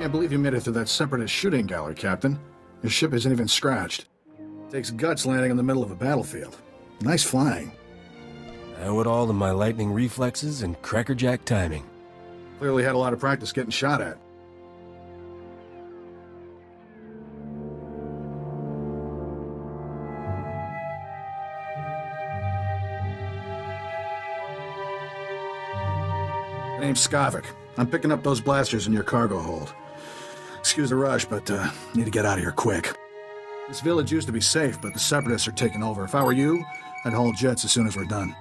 Can't believe you made it through that separatist shooting gallery, Captain. Your ship isn't even scratched. Takes guts landing in the middle of a battlefield. Nice flying. I owe it all to my lightning reflexes and crackerjack timing. Clearly had a lot of practice getting shot at. My name's Skavik. I'm picking up those blasters in your cargo hold. Excuse the rush, but need to get out of here quick. This village used to be safe, but the Separatists are taking over. If I were you, I'd haul jets as soon as we're done.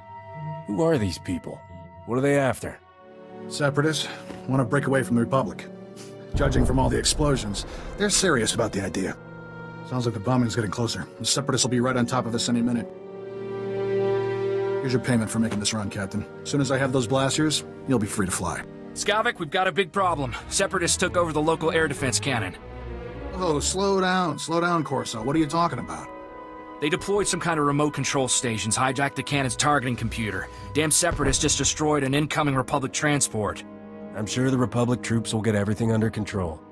Who are these people? What are they after? Separatists want to break away from the Republic. Judging from all the explosions, they're serious about the idea. Sounds like the bombing's getting closer. The Separatists will be right on top of us any minute. Here's your payment for making this run, Captain. As soon as I have those blasters, you'll be free to fly. Skavik, we've got a big problem. Separatists took over the local air defense cannon. Oh, slow down, Corso. What are you talking about? They deployed some kind of remote control stations, hijacked the cannon's targeting computer. Damn Separatists just destroyed an incoming Republic transport. I'm sure the Republic troops will get everything under control.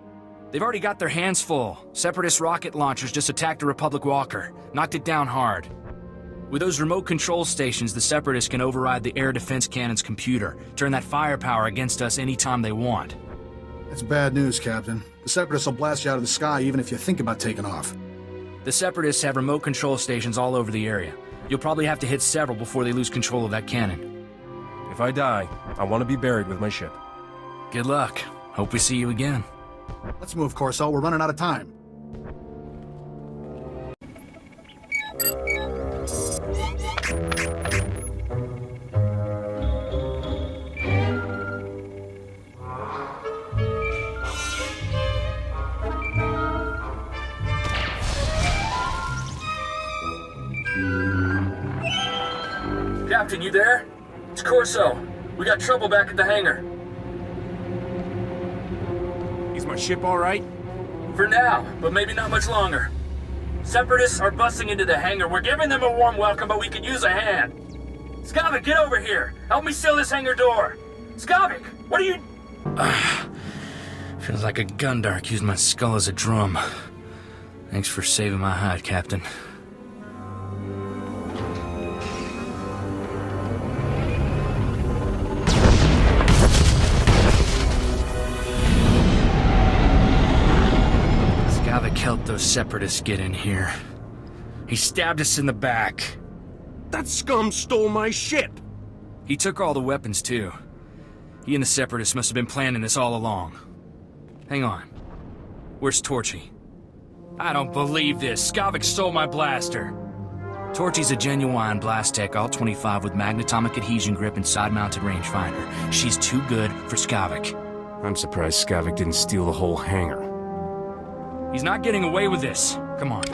They've already got their hands full. Separatist rocket launchers just attacked a Republic walker, knocked it down hard. With those remote control stations, the Separatists can override the air defense cannon's computer, turn that firepower against us anytime they want. That's bad news, Captain. The Separatists will blast you out of the sky even if you think about taking off. The Separatists have remote control stations all over the area. You'll probably have to hit several before they lose control of that cannon. If I die, I want to be buried with my ship. Good luck. Hope we see you again. Let's move, Corso. We're running out of time. Captain, you there? It's Corso. We got trouble back at the hangar. Is my ship all right? For now, but maybe not much longer. Separatists are busting into the hangar. We're giving them a warm welcome, but we could use a hand. Skavik, get over here. Help me seal this hangar door. Skavik, what are you... Feels like a Gundark used my skull as a drum. Thanks for saving my hide, Captain. Skavik helped those Separatists get in here. He stabbed us in the back. That scum stole my ship! He took all the weapons, too. He and the Separatists must have been planning this all along. Hang on. Where's Torchy? I don't believe this. Skavik stole my blaster. Torchy's a genuine blast tech, all 25 with magnetomic adhesion grip and side-mounted rangefinder. She's too good for Skavik. I'm surprised Skavik didn't steal the whole hangar. He's not getting away with this. Come on.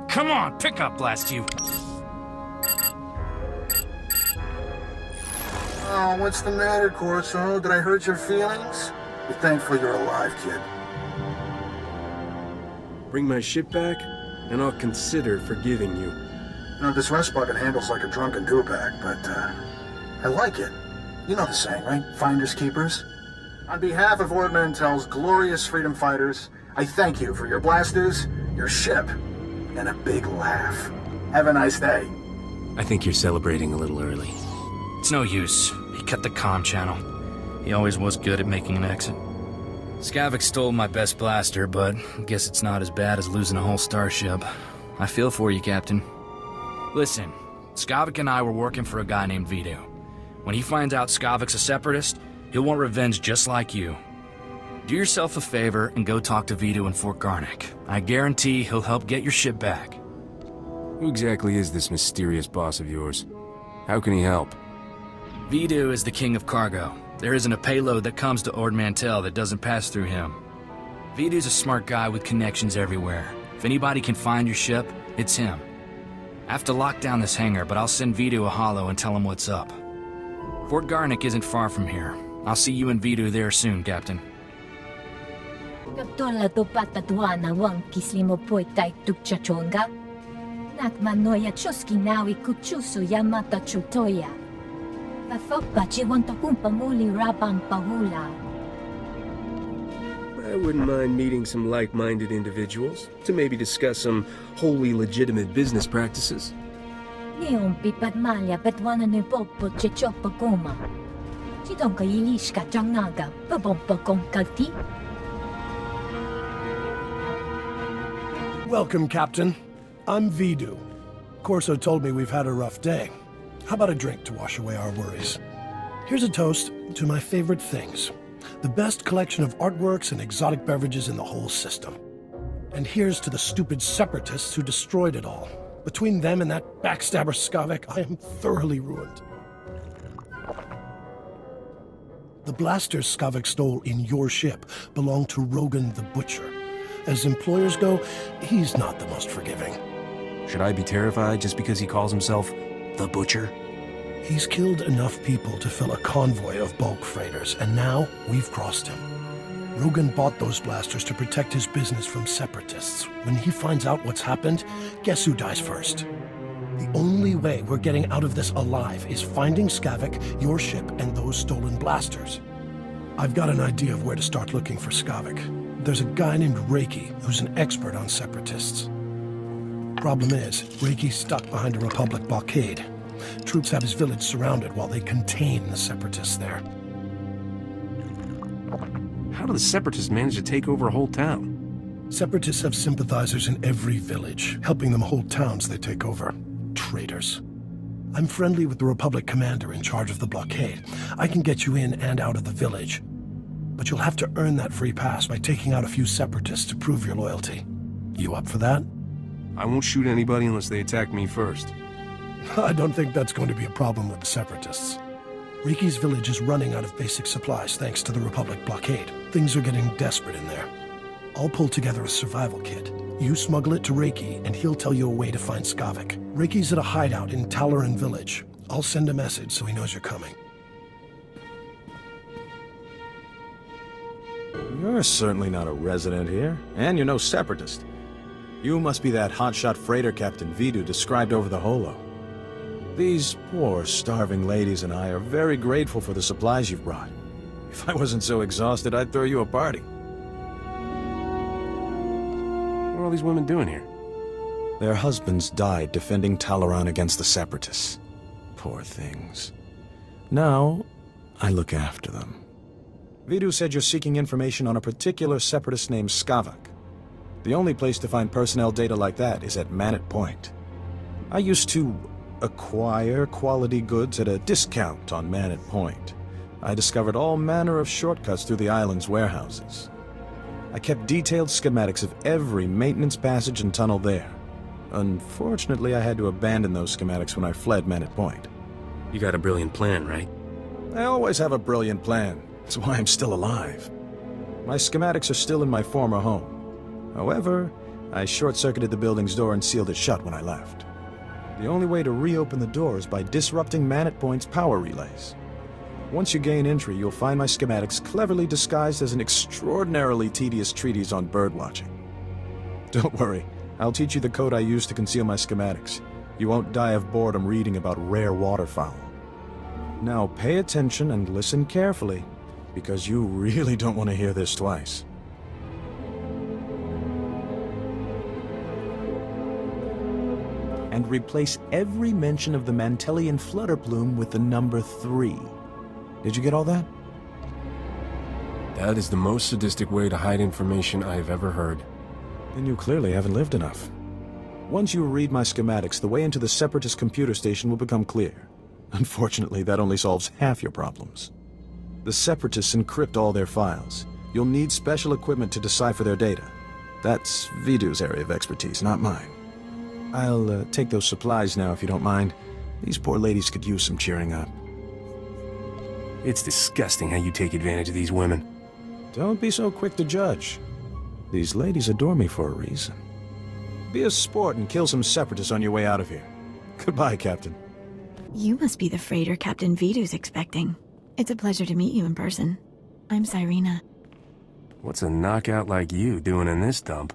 Come on, pick up, blast you. Oh, what's the matter, Corso? Did I hurt your feelings? Be thankful you're alive, kid. Bring my ship back, and I'll consider forgiving you. You know, this rest bucket handles like a drunken do-bag, but, I like it. You know the saying, right? Finders keepers. On behalf of Ord Mantell's glorious freedom fighters, I thank you for your blasters, your ship, and a big laugh. Have a nice day. I think you're celebrating a little early. It's no use. He cut the comm channel. He always was good at making an exit. Skavik stole my best blaster, but I guess it's not as bad as losing a whole starship. I feel for you, Captain. Listen, Skavik and I were working for a guy named Vito. When he finds out Skavik's a Separatist, he'll want revenge just like you. Do yourself a favor and go talk to Vito in Fort Garnick. I guarantee he'll help get your ship back. Who exactly is this mysterious boss of yours? How can he help? Vito is the king of cargo. There isn't a payload that comes to Ord Mantell that doesn't pass through him. Vito's a smart guy with connections everywhere. If anybody can find your ship, it's him. I have to lock down this hangar, but I'll send Vito a holo and tell him what's up. Fort Garnick isn't far from here. I'll see you and Vito there soon, Captain. Kaptola to patatuana wang kislimo poitai tukchachonga. Nakmanoya chuski nawi kuchuso yamata chutoya. Pafopachi wantakumpa muli rabang pahula. I wouldn't mind meeting some like-minded individuals to maybe discuss some wholly legitimate business practices. Niompi padmalja petwana ne poppo chechopa goma. Chidonka yilishka jangnaga, babompa konkati. Welcome, Captain. I'm Vidu. Corso told me we've had a rough day. How about a drink to wash away our worries? Here's a toast to my favorite things. The best collection of artworks and exotic beverages in the whole system. And here's to the stupid separatists who destroyed it all. Between them and that backstabber Skavek, I am thoroughly ruined. The blasters Skavek stole in your ship belong to Rogan the Butcher. As employers go, he's not the most forgiving. Should I be terrified just because he calls himself the Butcher? He's killed enough people to fill a convoy of bulk freighters, and now we've crossed him. Rogan bought those blasters to protect his business from separatists. When he finds out what's happened, guess who dies first? The only way we're getting out of this alive is finding Skavek, your ship, and those stolen blasters. I've got an idea of where to start looking for Skavek. There's a guy named Reiki who's an expert on separatists. Problem is, Reiki's stuck behind a Republic blockade. Troops have his village surrounded while they contain the separatists there. How do the Separatists manage to take over a whole town? Separatists have sympathizers in every village, helping them hold towns they take over. Traitors. I'm friendly with the Republic commander in charge of the blockade. I can get you in and out of the village. But you'll have to earn that free pass by taking out a few separatists to prove your loyalty. You up for that? I won't shoot anybody unless they attack me first. I don't think that's going to be a problem with the separatists. Reiki's village is running out of basic supplies thanks to the Republic blockade. Things are getting desperate in there. I'll pull together a survival kit. You smuggle it to Reiki, and he'll tell you a way to find Skavek. Reiki's at a hideout in Talaran village. I'll send a message so he knows you're coming. You're certainly not a resident here, and you're no separatist. You must be that hotshot freighter Captain Vidu described over the holo. These poor, starving ladies and I are very grateful for the supplies you've brought. If I wasn't so exhausted, I'd throw you a party. What are all these women doing here? Their husbands died defending Talaran against the separatists. Poor things. Now, I look after them. Vidu said you're seeking information on a particular separatist named Skavek. The only place to find personnel data like that is at Manat Point. I used to acquire quality goods at a discount on Manat Point. I discovered all manner of shortcuts through the island's warehouses. I kept detailed schematics of every maintenance passage and tunnel there. Unfortunately, I had to abandon those schematics when I fled Manat Point. You got a brilliant plan, right? I always have a brilliant plan. That's why I'm still alive. My schematics are still in my former home. However, I short-circuited the building's door and sealed it shut when I left. The only way to reopen the door is by disrupting Manat Point's power relays. Once you gain entry, you'll find my schematics cleverly disguised as an extraordinarily tedious treatise on birdwatching. Don't worry, I'll teach you the code I use to conceal my schematics. You won't die of boredom reading about rare waterfowl. Now pay attention and listen carefully, because you really don't want to hear this twice. And replace every mention of the Mantellian flutter plume with the number 3. Did you get all that? That is the most sadistic way to hide information I have ever heard. Then you clearly haven't lived enough. Once you read my schematics, the way into the Separatist computer station will become clear. Unfortunately, that only solves half your problems. The Separatists encrypt all their files. You'll need special equipment to decipher their data. That's Vidu's area of expertise, not mine. I'll take those supplies now if you don't mind. These poor ladies could use some cheering up. It's disgusting how you take advantage of these women. Don't be so quick to judge. These ladies adore me for a reason. Be a sport and kill some separatists on your way out of here. Goodbye, Captain. You must be the freighter Captain Vidu's expecting. It's a pleasure to meet you in person. I'm Cyrena. What's a knockout like you doing in this dump?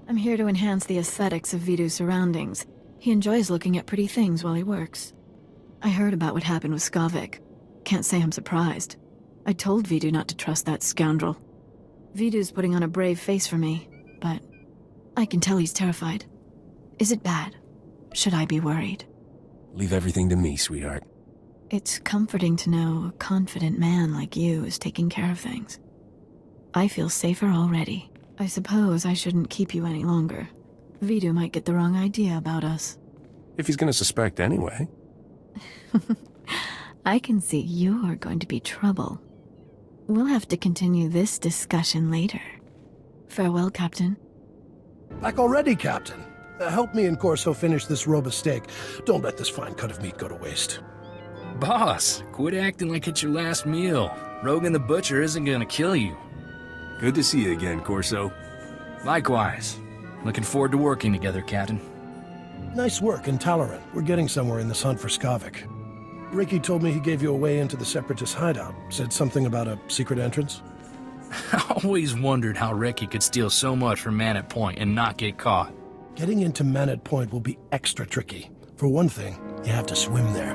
I'm here to enhance the aesthetics of Vidu's surroundings. He enjoys looking at pretty things while he works. I heard about what happened with Skavek. Can't say I'm surprised. I told Vidu not to trust that scoundrel. Vidu's putting on a brave face for me, but I can tell he's terrified. Is it bad? Should I be worried? Leave everything to me, sweetheart. It's comforting to know a confident man like you is taking care of things. I feel safer already. I suppose I shouldn't keep you any longer. Vidu might get the wrong idea about us. If he's gonna suspect anyway. I can see you're going to be trouble. We'll have to continue this discussion later. Farewell, Captain. Back already, Captain. Help me and Corso finish this robe of steak. Don't let this fine cut of meat go to waste. Boss, quit acting like it's your last meal. Rogan the Butcher isn't gonna kill you. Good to see you again, Corso. Likewise. Looking forward to working together, Captain. Nice work in Talaran. We're getting somewhere in this hunt for Skavik. Ricky told me he gave you a way into the Separatist hideout. Said something about a secret entrance. I always wondered how Ricky could steal so much from Man at Point and not get caught. Getting into Manet Point will be extra tricky. For one thing, you have to swim there.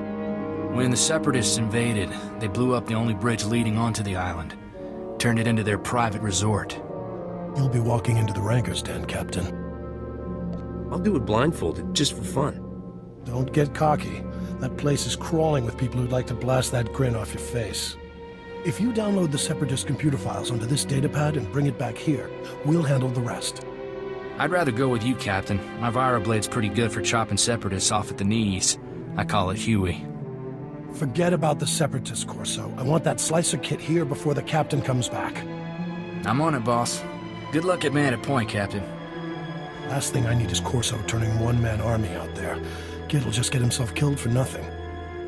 When the Separatists invaded, they blew up the only bridge leading onto the island. Turned it into their private resort. You'll be walking into the Ranker's Den, Captain. I'll do it blindfolded, just for fun. Don't get cocky. That place is crawling with people who'd like to blast that grin off your face. If you download the Separatist computer files onto this datapad and bring it back here, we'll handle the rest. I'd rather go with you, Captain. My Vira Blade's pretty good for chopping Separatists off at the knees. I call it Huey. Forget about the Separatist, Corso. I want that slicer kit here before the Captain comes back. I'm on it, boss. Good luck at Man at Point, Captain. Last thing I need is Corso turning one-man army out there. Kid'll just get himself killed for nothing.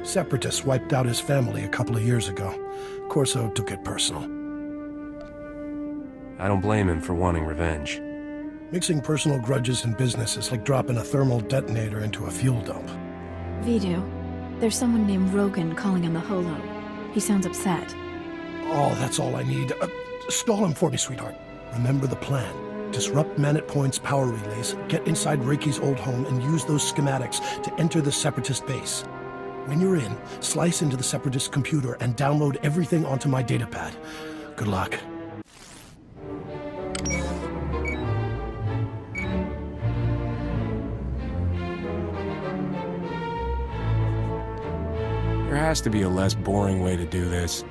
Separatists wiped out his family a couple of years ago. Corso took it personal. I don't blame him for wanting revenge. Mixing personal grudges and business is like dropping a thermal detonator into a fuel dump. Vidu, there's someone named Rogan calling on the Holo. He sounds upset. Oh, that's all I need. Stall him for me, sweetheart. Remember the plan. Disrupt Manet Point's power relays, get inside Reiki's old home, and use those schematics to enter the Separatist base. When you're in, slice into the Separatist computer and download everything onto my datapad. Good luck. There has to be a less boring way to do this.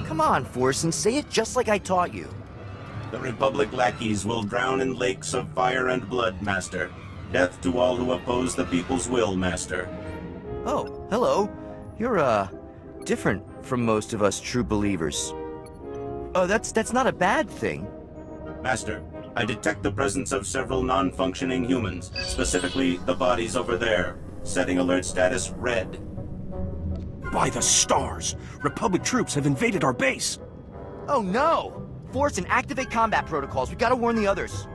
Come on, Forsen, say it just like I taught you. The Republic lackeys will drown in lakes of fire and blood, Master. Death to all who oppose the people's will, Master. Oh, hello. You're, different from most of us true believers. Oh, that's not a bad thing. Master, I detect the presence of several non-functioning humans, specifically the bodies over there. Setting alert status red. By the stars! Republic troops have invaded our base! Oh no! Forsen, activate combat protocols. We gotta warn the others.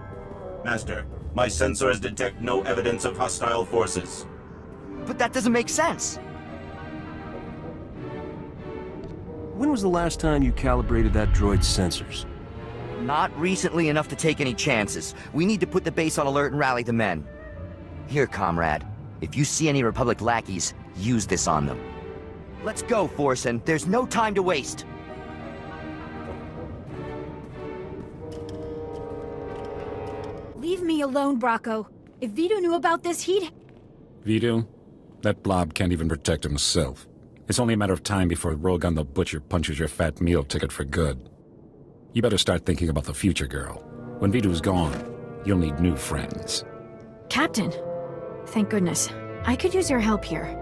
Master, my sensors detect no evidence of hostile forces. But that doesn't make sense. When was the last time you calibrated that droid's sensors? Not recently enough to take any chances. We need to put the base on alert and rally the men. Here, comrade. If you see any Republic lackeys, use this on them. Let's go, Forsen. There's no time to waste. Leave me alone, Bracco. If Vidu knew about this, he'd... Vidu? That blob can't even protect himself. It's only a matter of time before Rogan the Butcher punches your fat meal ticket for good. You better start thinking about the future, girl. When Vidu's gone, you'll need new friends. Captain! Thank goodness. I could use your help here.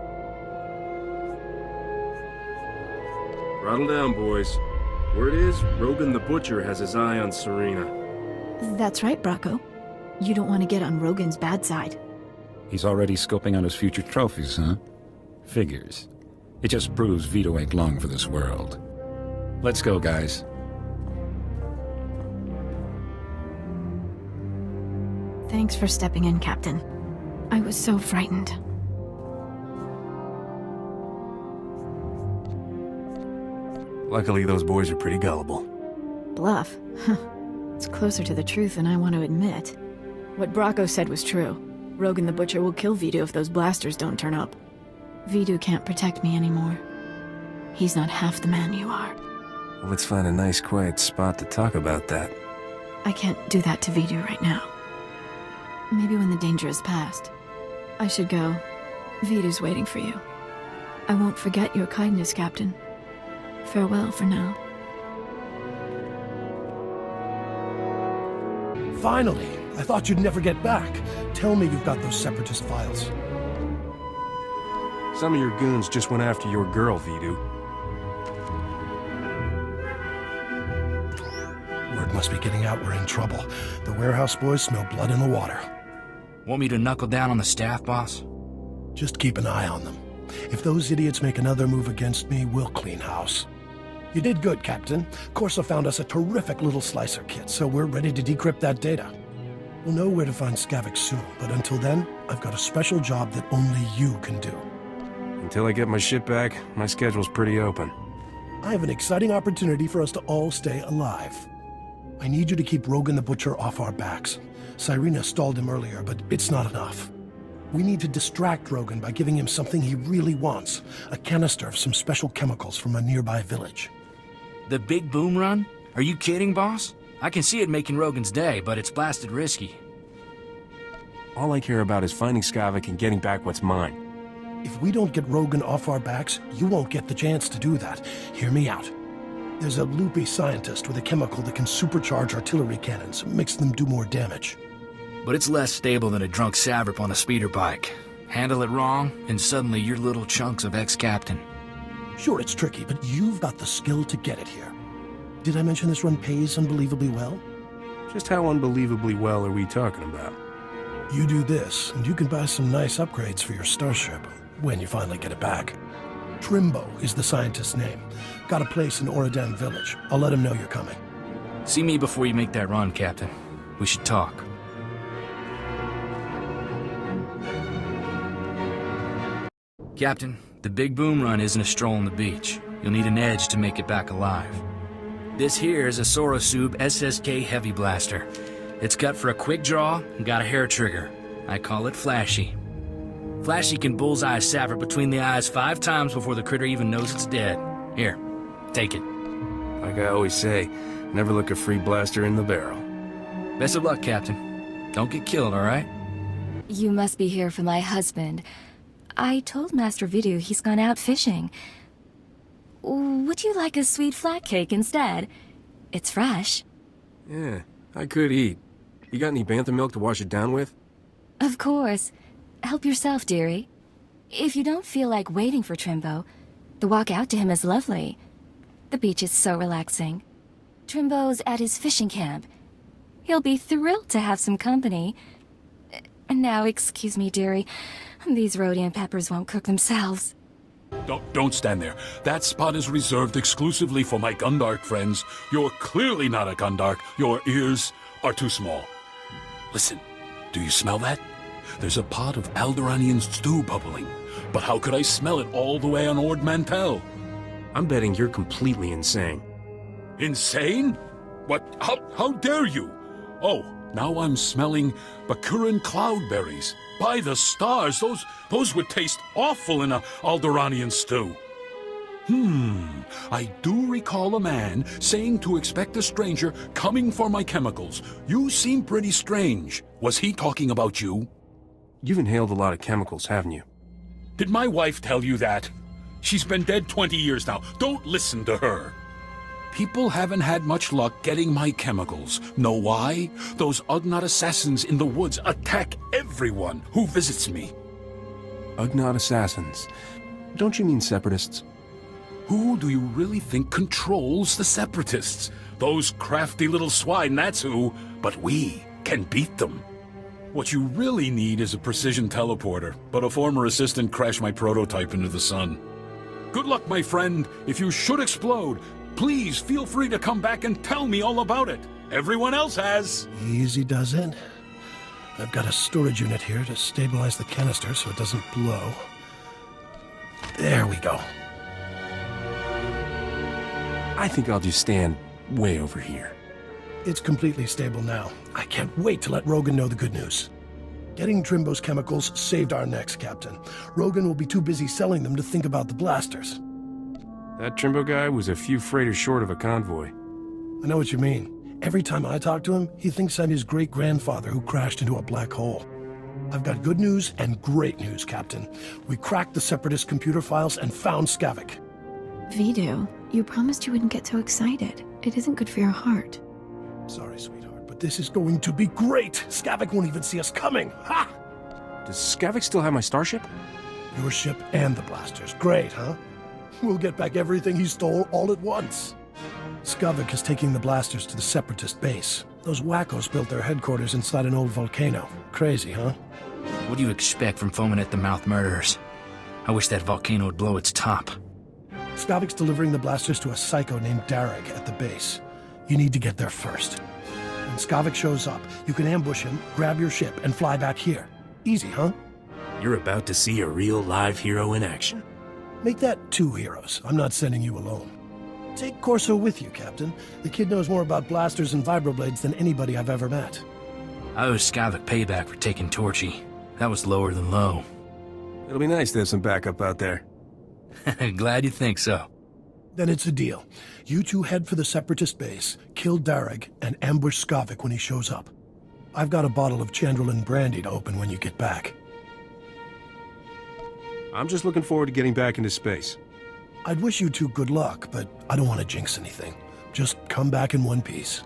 Throttle down, boys. Word is, Rogan the Butcher has his eye on Serena. That's right, Bracco. You don't want to get on Rogan's bad side. He's already scoping out his future trophies, huh? Figures. It just proves Vidu ain't long for this world. Let's go, guys. Thanks for stepping in, Captain. I was so frightened. Luckily, those boys are pretty gullible. Bluff? It's closer to the truth than I want to admit. What Bracco said was true. Rogan the Butcher will kill Vidu if those blasters don't turn up. Vidu can't protect me anymore. He's not half the man you are. Well, let's find a nice, quiet spot to talk about that. I can't do that to Vidu right now. Maybe when the danger is past. I should go. Vidu's waiting for you. I won't forget your kindness, Captain. Farewell for now. Finally! I thought you'd never get back. Tell me you've got those Separatist files. Some of your goons just went after your girl, Vidu. Word must be getting out we're in trouble. The warehouse boys smell blood in the water. Want me to knuckle down on the staff, boss? Just keep an eye on them. If those idiots make another move against me, we'll clean house. You did good, Captain. Corsa found us a terrific little slicer kit, so we're ready to decrypt that data. We'll know where to find Skavik soon, but until then, I've got a special job that only you can do. Until I get my ship back, my schedule's pretty open. I have an exciting opportunity for us to all stay alive. I need you to keep Rogan the Butcher off our backs. Cyrena stalled him earlier, but it's not enough. We need to distract Rogan by giving him something he really wants. A canister of some special chemicals from a nearby village. The big boom run? Are you kidding, boss? I can see it making Rogan's day, but it's blasted risky. All I care about is finding Skavik and getting back what's mine. If we don't get Rogan off our backs, you won't get the chance to do that. Hear me out. There's a loopy scientist with a chemical that can supercharge artillery cannons, makes them do more damage. But it's less stable than a drunk savrip on a speeder bike. Handle it wrong, and suddenly you're little chunks of ex-captain. Sure, it's tricky, but you've got the skill to get it here. Did I mention this run pays unbelievably well? Just how unbelievably well are we talking about? You do this, and you can buy some nice upgrades for your starship, when you finally get it back. Trimbo is the scientist's name. Got a place in Odoamne village. I'll let him know you're coming. See me before you make that run, Captain. We should talk. Captain, the big boom run isn't a stroll on the beach. You'll need an edge to make it back alive. This here is a Sorosub SSK Heavy Blaster. It's cut for a quick draw and got a hair trigger. I call it Flashy. Flashy can bullseye a savrip between the eyes 5 times before the critter even knows it's dead. Here, take it. Like I always say, never look a free blaster in the barrel. Best of luck, Captain. Don't get killed, all right? You must be here for my husband. I told Master Vidu he's gone out fishing. Would you like a sweet flat cake instead? It's fresh. Yeah, I could eat. You got any bantha milk to wash it down with? Of course. Help yourself, dearie. If you don't feel like waiting for Trimbo, the walk out to him is lovely. The beach is so relaxing. Trimbo's at his fishing camp. He'll be thrilled to have some company. And now, excuse me, dearie. These Rhodian peppers won't cook themselves. Don't stand there. That spot is reserved exclusively for my Gundark friends. You're clearly not a Gundark. Your ears are too small. Listen, do you smell that? There's a pot of Alderaanian stew bubbling. But how could I smell it all the way on Ord Mantell? I'm betting you're completely insane. Insane? What? How dare you? Oh, now I'm smelling Bakuran cloudberries. By the stars, those would taste awful in a Alderaanian stew. I do recall a man saying to expect a stranger coming for my chemicals. You seem pretty strange. Was he talking about you? You've inhaled a lot of chemicals, haven't you? Did my wife tell you that? She's been dead 20 years now. Don't listen to her. People haven't had much luck getting my chemicals. Know why? Those Ugnaught assassins in the woods attack everyone who visits me. Ugnaught assassins? Don't you mean separatists? Who do you really think controls the separatists? Those crafty little swine, that's who. But we can beat them. What you really need is a precision teleporter, but a former assistant crashed my prototype into the sun. Good luck, my friend. If you should explode, please feel free to come back and tell me all about it. Everyone else has. Easy does it. I've got a storage unit here to stabilize the canister so it doesn't blow. There we go. I think I'll just stand way over here. It's completely stable now. I can't wait to let Rogan know the good news. Getting Trimbo's chemicals saved our necks, Captain. Rogan will be too busy selling them to think about the blasters. That Trimbo guy was a few freighters short of a convoy. I know what you mean. Every time I talk to him, he thinks I'm his great-grandfather who crashed into a black hole. I've got good news and great news, Captain. We cracked the Separatist computer files and found Skavik. Vidu, you promised you wouldn't get so excited. It isn't good for your heart. Sorry, sweetheart, but this is going to be great! Skavik won't even see us coming! Ha! Does Skavik still have my starship? Your ship and the blasters. Great, huh? We'll get back everything he stole all at once. Skavik is taking the blasters to the Separatist base. Those wackos built their headquarters inside an old volcano. Crazy, huh? What do you expect from foaming-at-the-mouth murderers? I wish that volcano would blow its top. Skavik's delivering the blasters to a psycho named Darag at the base. You need to get there first. When Skavik shows up, you can ambush him, grab your ship, and fly back here. Easy, huh? You're about to see a real live hero in action. Make that 2 heroes. I'm not sending you alone. Take Corso with you, Captain. The kid knows more about blasters and vibroblades than anybody I've ever met. I owe Skavik payback for taking Torchy. That was lower than low. It'll be nice to have some backup out there. Glad you think so. Then it's a deal. You two head for the Separatist base, kill Darag, and ambush Skavik when he shows up. I've got a bottle of Chandrelin brandy to open when you get back. I'm just looking forward to getting back into space. I'd wish you two good luck, but I don't want to jinx anything. Just come back in one piece.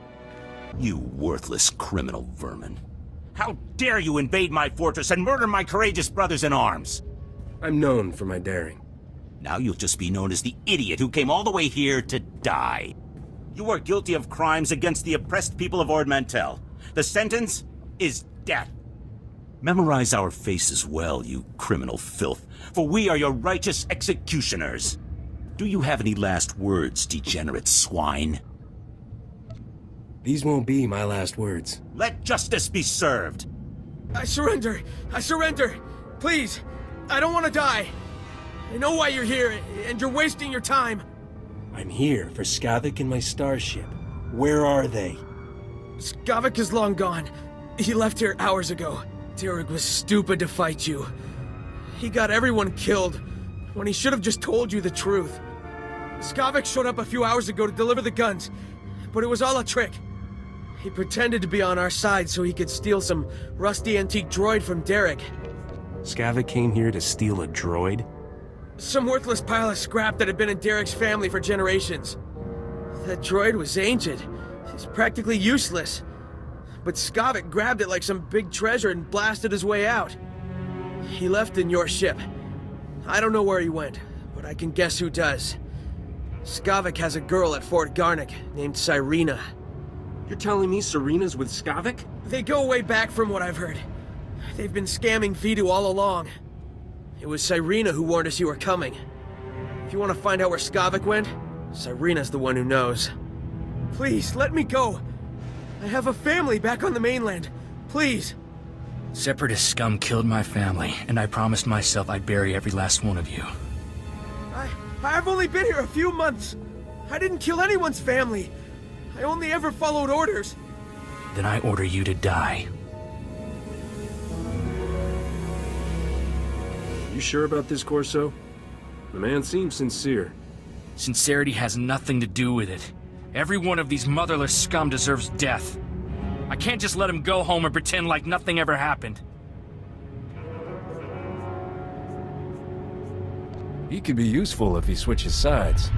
You worthless criminal vermin. How dare you invade my fortress and murder my courageous brothers in arms? I'm known for my daring. Now you'll just be known as the idiot who came all the way here to die. You are guilty of crimes against the oppressed people of Mantell. The sentence is death. Memorize our faces well, you criminal filth, for we are your righteous executioners. Do you have any last words, degenerate swine? These won't be my last words. Let justice be served. I surrender! I surrender! Please! I don't want to die! I know why you're here, and you're wasting your time. I'm here for Skavik and my starship. Where are they? Skavik is long gone. He left here hours ago. Darag was stupid to fight you. He got everyone killed, when he should have just told you the truth. Skavik showed up a few hours ago to deliver the guns, but it was all a trick. He pretended to be on our side so he could steal some rusty antique droid from Darag. Skavik came here to steal a droid? Some worthless pile of scrap that had been in Darag's family for generations. That droid was ancient. It's practically useless. But Skavik grabbed it like some big treasure and blasted his way out. He left in your ship. I don't know where he went, but I can guess who does. Skavik has a girl at Fort Garnick named Cyrena. You're telling me Serena's with Skavik? They go way back from what I've heard. They've been scamming Vidu all along. It was Cyrena who warned us you were coming. If you want to find out where Skavik went, Cyrena's the one who knows. Please, let me go. I have a family back on the mainland. Please. Separatist scum killed my family, and I promised myself I'd bury every last one of you. I've only been here a few months. I didn't kill anyone's family. I only ever followed orders. Then I order you to die. You sure about this, Corso? The man seems sincere. Sincerity has nothing to do with it. Every one of these motherless scum deserves death. I can't just let him go home and pretend like nothing ever happened. He could be useful if he switches sides.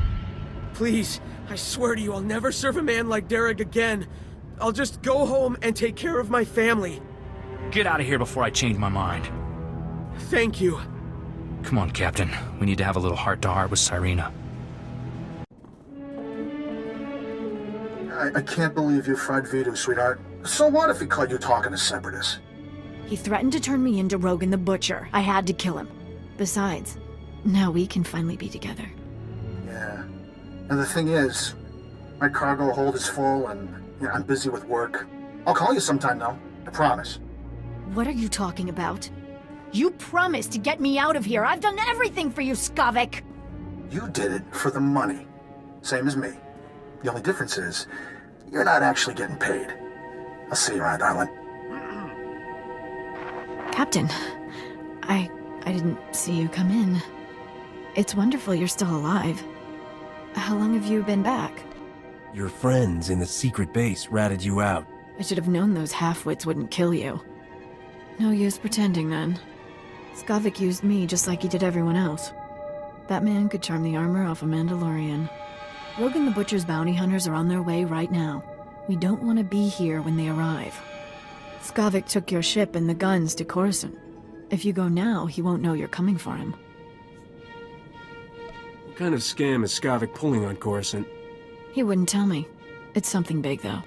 Please, I swear to you I'll never serve a man like Darag again. I'll just go home and take care of my family. Get out of here before I change my mind. Thank you. Come on, Captain. We need to have a little heart-to-heart with Cyrena. I can't believe you fried Vidu, sweetheart. So what if he caught you talking to Separatists? He threatened to turn me into Rogan the Butcher. I had to kill him. Besides, now we can finally be together. Yeah. And the thing is, my cargo hold is full and I'm busy with work. I'll call you sometime, though. I promise. What are you talking about? You promised to get me out of here. I've done everything for you, Skavik. You did it for the money. Same as me. The only difference is, you're not actually getting paid. I'll see you around, darling. Captain, I didn't see you come in. It's wonderful you're still alive. How long have you been back? Your friends in the secret base ratted you out. I should have known those half-wits wouldn't kill you. No use pretending then. Skavik used me just like he did everyone else. That man could charm the armor off a Mandalorian. Rogan the Butcher's bounty hunters are on their way right now. We don't want to be here when they arrive. Skavik took your ship and the guns to Coruscant. If you go now, he won't know you're coming for him. What kind of scam is Skavik pulling on Coruscant? He wouldn't tell me. It's something big, though.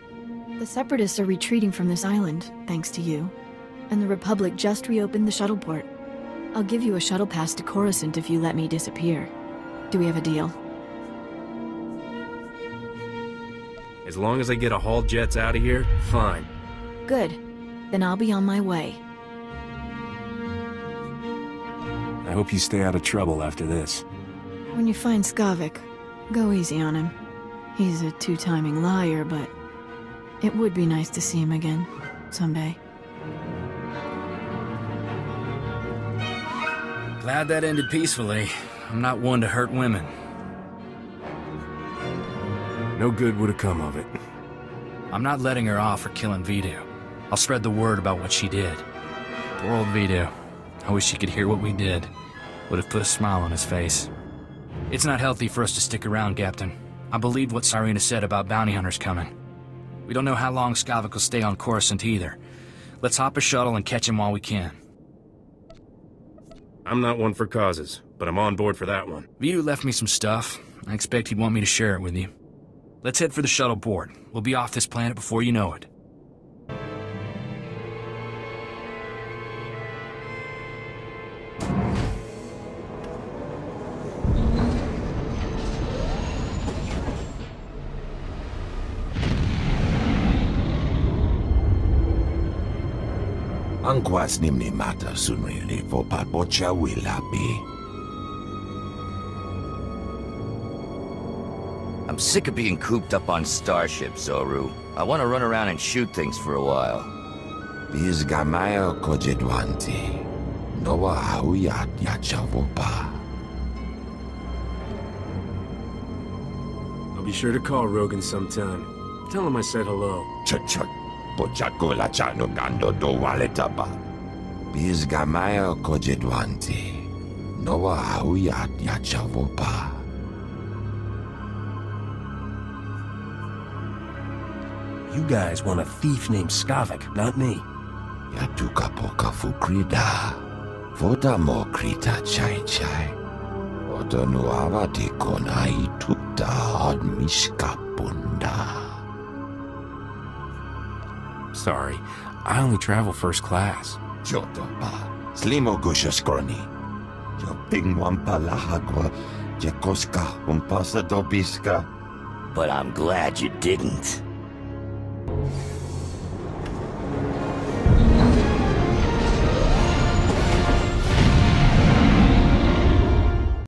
The Separatists are retreating from this island, thanks to you. And the Republic just reopened the shuttle port. I'll give you a shuttle pass to Coruscant if you let me disappear. Do we have a deal? As long as I get a haul jets out of here, fine. Good. Then I'll be on my way. I hope you stay out of trouble after this. When you find Skavik, go easy on him. He's a two-timing liar, but it would be nice to see him again, someday. Glad that ended peacefully. I'm not one to hurt women. No good would have come of it. I'm not letting her off for killing Vidu. I'll spread the word about what she did. Poor old Vidu. I wish he could hear what we did. Would have put a smile on his face. It's not healthy for us to stick around, Captain. I believed what Cyrena said about bounty hunters coming. We don't know how long Skavik will stay on Coruscant either. Let's hop a shuttle and catch him while we can. I'm not one for causes, but I'm on board for that one. Vidu left me some stuff. I expect he'd want me to share it with you. Let's head for the shuttle port. We'll be off this planet before you know it. Angkwas nimni mata sunrili vo papocha wilapi. I'm sick of being cooped up on starships, Zoru. I want to run around and shoot things for a while. Biz gamayo kojedwanti. Nowa hauyat yachavopa. I'll be sure to call Rogan sometime. Tell him I said hello. Chut. Pochakola chano gando do waletaba. Biz gamayo kojedwanti. Nowa hauyat yachavopa. You guys want a thief named Skavik, not me. Yatuka poka fukrida. Vota mo krita chai. Otonu avati kona ituta od miskapunda. Sorry, I only travel first class. Jotopa. Slimo gushaskroni. Yo pingwampa lahagwa. Jekoska umpasa dobiska. But I'm glad you didn't.